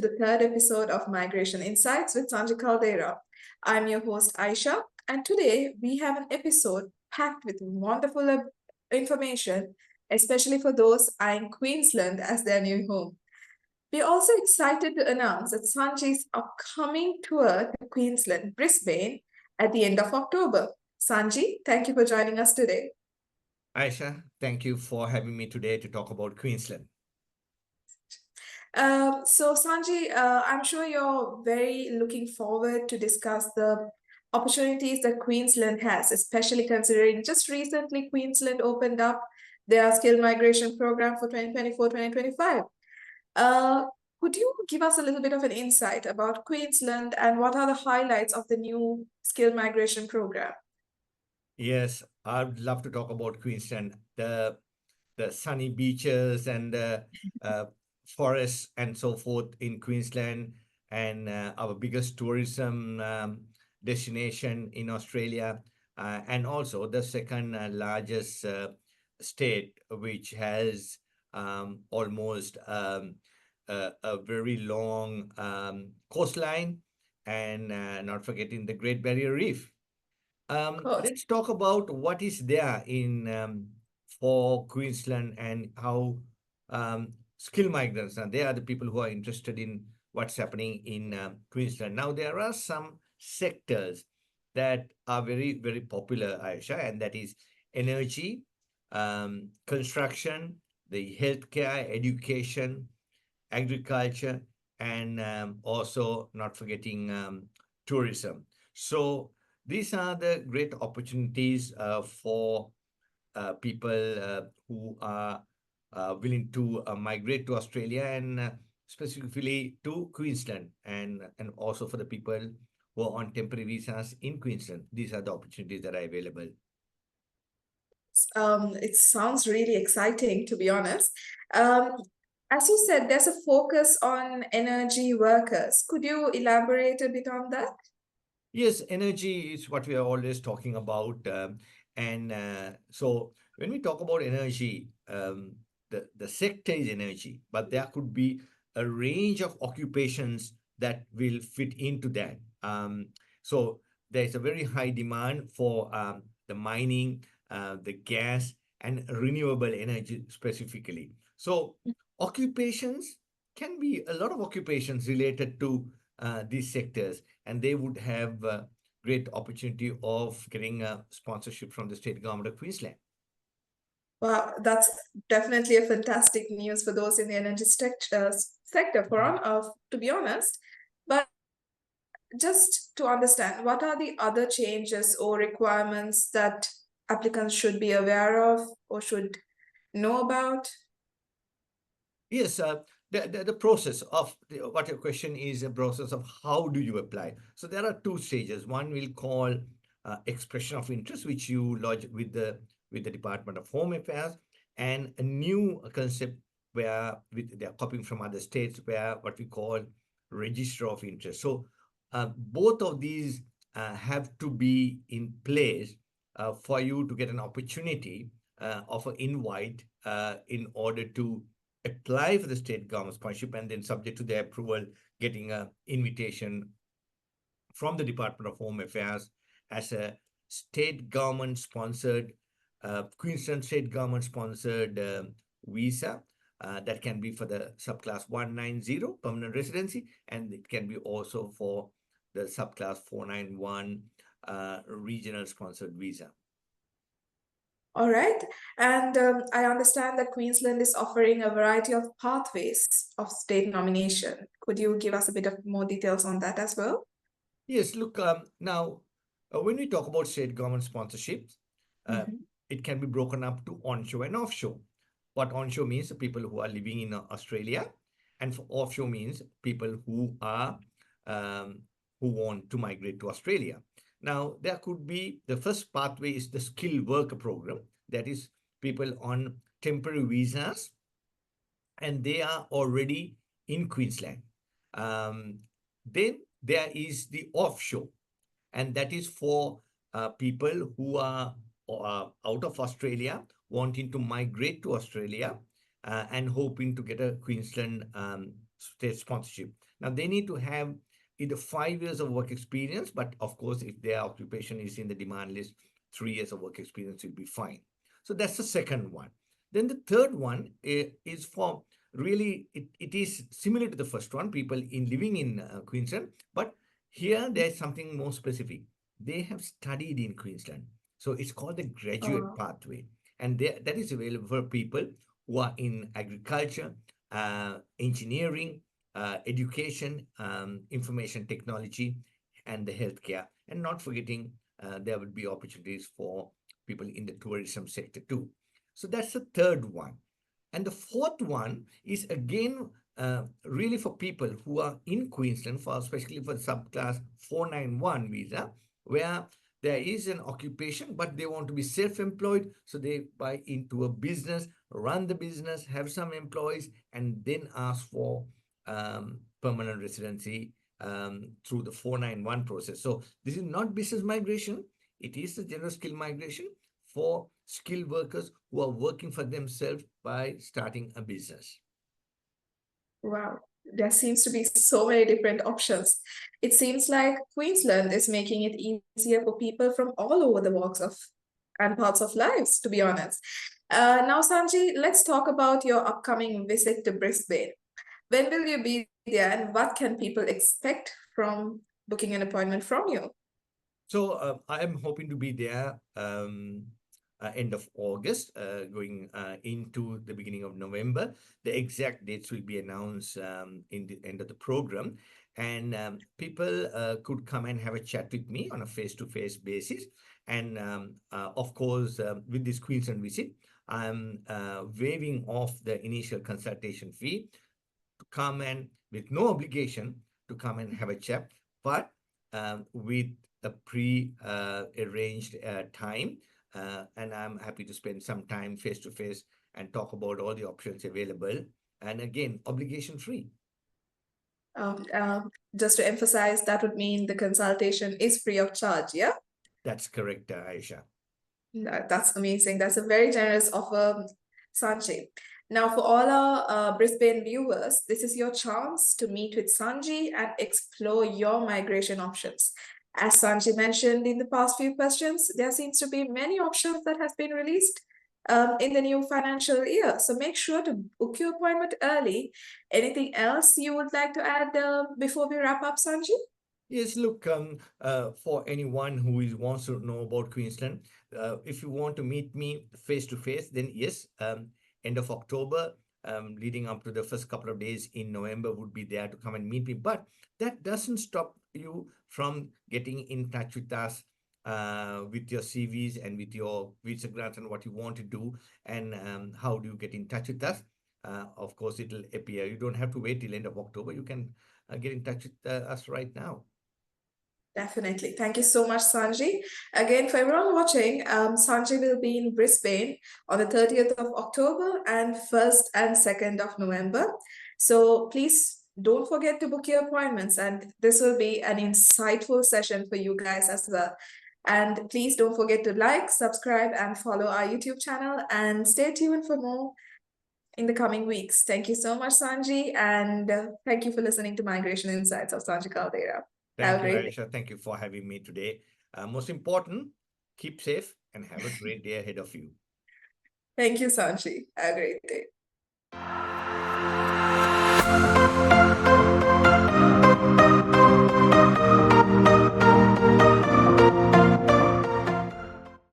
the third episode of Migration Insights with Sanji Caldera. I'm your host, Aisha, and today we have an episode packed with wonderful information, especially for those eyeing Queensland as their new home. We're also excited to announce that Sanji's upcoming tour to Queensland, Brisbane, at the end of October. Sanji, thank you for joining us today. Aisha, thank you for having me today to talk about Queensland. So Sanji, I'm sure you're very looking forward to discuss the opportunities that Queensland has, especially considering just recently Queensland opened up their skilled migration program for 2024-2025. Uh, could you give us a little bit of an insight about Queensland and what are the highlights of the new skilled migration program? Yes, I'd love to talk about Queensland, the sunny beaches and uh, forests and so forth in Queensland, and our biggest tourism destination in Australia, and also the second largest state, which has almost a very long coastline, and not forgetting the Great Barrier Reef. Of course. Let's talk about what is there in for Queensland and how skilled migrants, and they are the people who are interested in what's happening in Queensland. Now, there are some sectors that are very, very popular, Aisha, and that is energy, construction, the healthcare, education, agriculture, and also not forgetting tourism. So these are the great opportunities for people who are willing to migrate to Australia, and specifically to Queensland, and also for the people who are on temporary visas in Queensland. These are the opportunities that are available. It sounds really exciting, to be honest. Um, as you said, there's a focus on energy workers. Could you elaborate a bit on that? Yes, energy is what we are always talking about. And so when we talk about energy, the sector is energy, but there could be a range of occupations that will fit into that. So there's a very high demand for the mining, the gas, and renewable energy specifically. So occupations can be a lot of occupations related to these sectors, and they would have great opportunity of getting a sponsorship from the state government of Queensland. Well, that's definitely a fantastic news for those in the energy sector, to be honest. But just to understand, what are the other changes or requirements that applicants should be aware of or should know about? Yes, the process of what your question is, a process of how do you apply. So there are two stages. One we'll call expression of interest, which you lodge with the Department of Home Affairs, and a new concept where they are copying from other states, where what we call register of interest. So both of these have to be in place for you to get an opportunity of an invite in order to apply for the state government sponsorship, and then subject to their approval, getting an invitation from the Department of Home Affairs as a state government sponsored, Queensland state government sponsored visa. That can be for the subclass 190 permanent residency, and it can be also for the subclass 491 regional sponsored visa. All right. And I understand that Queensland is offering a variety of pathways of state nomination. Could you give us a bit of more details on that as well? Yes, look, now when we talk about state government sponsorships, uh, Mhm. it can be broken up to onshore and offshore. What onshore means, the people who are living in Australia, and for offshore means people um, who want to migrate to Australia. Now, there could be the first pathway is the skilled worker program, that is people on temporary visas, and they are already in Queensland. Um, then there is the offshore, and that is for people who are out of Australia, wanting to migrate to Australia, and hoping to get a Queensland state sponsorship. Now, they need to have either 5 years of work experience, but of course, if their occupation is in the demand list, 3 years of work experience will be fine. So that's the second one. Then the third one is for really, it is similar to the first one, people in living in Queensland, but here there's something more specific. They have studied in Queensland. So it's called the graduate Oh, pathway. And that is available for people who are in agriculture, engineering, education, information technology, and the healthcare. And not forgetting, there will be opportunities for people in the tourism sector too. So that's the third one. And the fourth one is again really for people who are in Queensland, for especially for subclass 491 visa, where there is an occupation, but they want to be self-employed. So they buy into a business, run the business, have some employees, and then ask for permanent residency through the 491 process. So this is not business migration. It is the general skill migration for skilled workers who are working for themselves by starting a business. wow. There seems to be so many different options. It seems like Queensland is making it easier for people from all over the walks of and parts of lives, to be honest. Now, Sanji, let's talk about your upcoming visit to Brisbane. When will you be there, and what can people expect from booking an appointment from you? So I am hoping to be there end of August, going into the beginning of November. The exact dates will be announced in the end of the program. And people could come and have a chat with me on a face-to-face basis. And of course, with this Queensland visit, I'm waiving off the initial consultation fee to come and with no obligation to come and have a chat, but with a pre-arranged time. And I'm happy to spend some time face to face and talk about all the options available. And again, obligation free. Um, um, just to emphasize, that would mean the consultation is free of charge, yeah? That's correct, Aisha. That's amazing. That's a very generous offer, Sanji. Now, for all our Brisbane viewers, this is your chance to meet with Sanji and explore your migration options. As Sanji mentioned in the past few questions, there seems to be many options that has been released in the new financial year. So make sure to book your appointment early. Anything else you would like to add before we wrap up, Sanji? Yes, look, for anyone who wants to know about Queensland, if you want to meet me face to face, then yes, end of October, leading up to the first couple of days in November would be there to come and meet me. But that doesn't stop you from getting in touch with us with your CVs and with your visa grants and what you want to do and how do you get in touch with us. Of course, it'll appear. You don't have to wait till end of October. You can get in touch with us right now. Definitely. Thank you so much, Sanji. Again, for everyone watching, Sanji will be in Brisbane on the 30th of October and 1st and 2nd of November. So please don't forget to book your appointments, and this will be an insightful session for you guys as well. And please don't forget to like, subscribe, and follow our YouTube channel, and stay tuned for more in the coming weeks. Thank you so much, Sanji, and thank you for listening to Migration Insights of Sanji Caldera. Have Thank a you, great day. Aisha. Thank you for having me today. Most important, keep safe and have a great day ahead of you. Thank you, Sanchi. Have a great day.